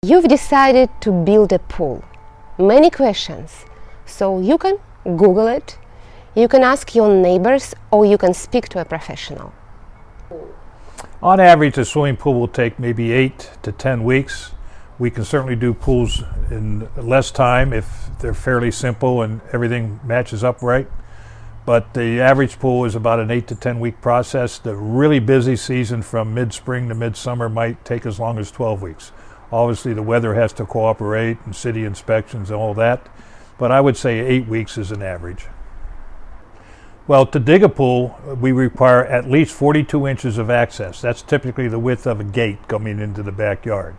You've decided to build a pool. Many questions. So you can Google it, you can ask your neighbors, or you can speak to a professional. On average, a swimming pool will take maybe 8 to 10 weeks. We can certainly do pools in less time if they're fairly simple and everything matches up right. But the average pool is about an 8 to 10 week process. The really busy season from mid-spring to midsummer might take as long as 12 weeks. Obviously the weather has to cooperate and city inspections and all that, but I would say 8 weeks is an average. Well, to dig a pool, we require at least 42 inches of access. That's typically the width of a gate coming into the backyard.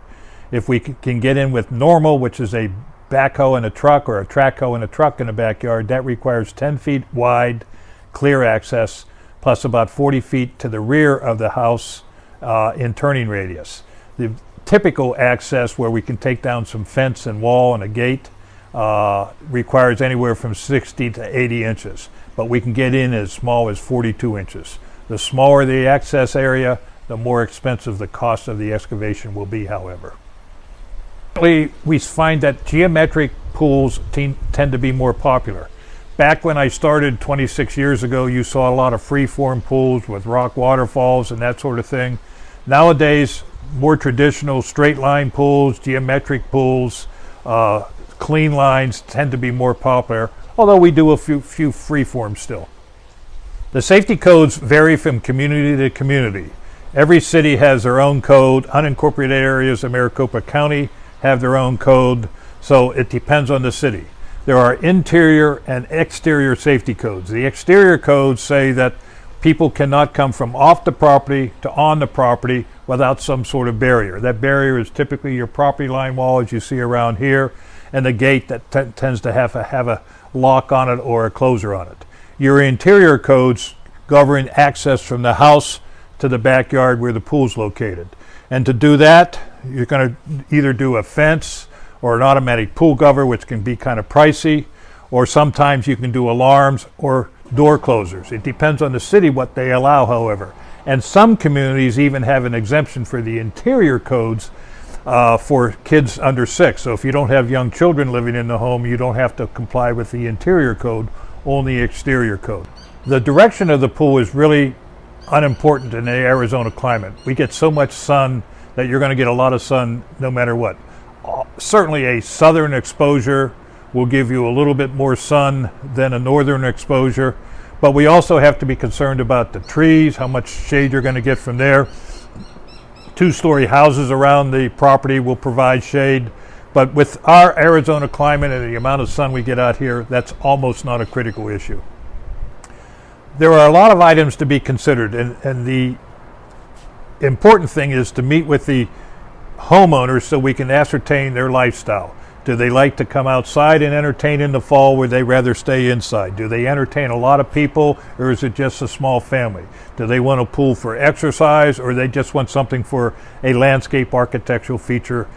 If we can get in with normal, which is a backhoe and a truck or a track hoe and a truck in the backyard, that requires 10 feet wide clear access plus about 40 feet to the rear of the house in turning radius. The typical access where we can take down some fence and wall and a gate requires anywhere from 60 to 80 inches, but we can get in as small as 42 inches. The smaller the access area, the more expensive the cost of the excavation will be, however. We find that geometric pools tend to be more popular. Back when I started 26 years ago, you saw a lot of free-form pools with rock waterfalls and that sort of thing. Nowadays, more traditional straight line pools, geometric pools, clean lines tend to be more popular, although we do a few free-form still. The safety codes vary from community to community. Every city has their own code. Unincorporated areas of Maricopa County have their own code, so it depends on the city. There are interior and exterior safety codes. The exterior codes say that people cannot come from off the property to on the property without some sort of barrier. That barrier is typically your property line wall, as you see around here, and the gate that tends to have a lock on it or a closer on it. Your interior codes govern access from the house to the backyard where the pool is located. And to do that, you're going to either do a fence or an automatic pool cover, which can be kind of pricey, or sometimes you can do alarms or door closers. It depends on the city what they allow, however. And some communities even have an exemption for the interior codes for kids under 6. So if you don't have young children living in the home, you don't have to comply with the interior code, only exterior code. The direction of the pool is really unimportant in the Arizona climate. We get so much sun that you're going to get a lot of sun no matter what. Certainly a southern exposure will give you a little bit more sun than a northern exposure, but we also have to be concerned about the trees, how much shade you're going to get from there. 2-story houses around the property will provide shade, but with our Arizona climate and the amount of sun we get out here, that's almost not a critical issue. There are a lot of items to be considered, and the important thing is to meet with the homeowners so we can ascertain their lifestyle. Do they like to come outside and entertain in the fall, or would they rather stay inside? Do they entertain a lot of people, or is it just a small family? Do they want a pool for exercise, or they just want something for a landscape architectural feature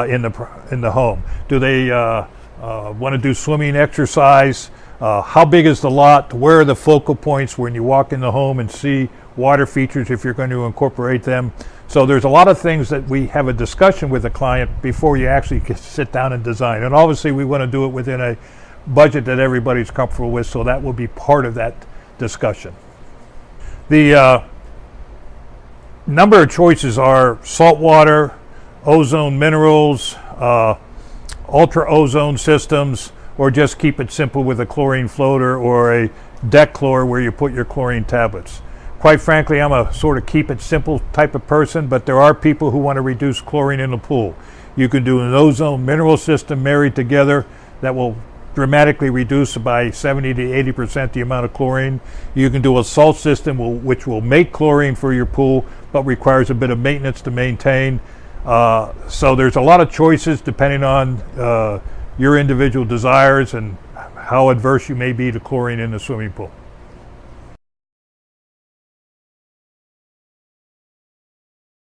in the home? Do they want to do swimming exercise? How big is the lot? Where are the focal points when you walk in the home and see water features if you're going to incorporate them? So there's a lot of things that we have a discussion with the client before you actually sit down and design. And obviously we want to do it within a budget that everybody's comfortable with, so that will be part of that discussion. The number of choices are saltwater, ozone minerals, ultra ozone systems, or just keep it simple with a chlorine floater or a Dechlor where you put your chlorine tablets. Quite frankly, I'm a sort of keep it simple type of person, but there are people who want to reduce chlorine in the pool. You can do an ozone mineral system married together that will dramatically reduce by 70 to 80% the amount of chlorine. You can do a salt system which will make chlorine for your pool, but requires a bit of maintenance to maintain. So there's a lot of choices depending on your individual desires and how adverse you may be to chlorine in the swimming pool.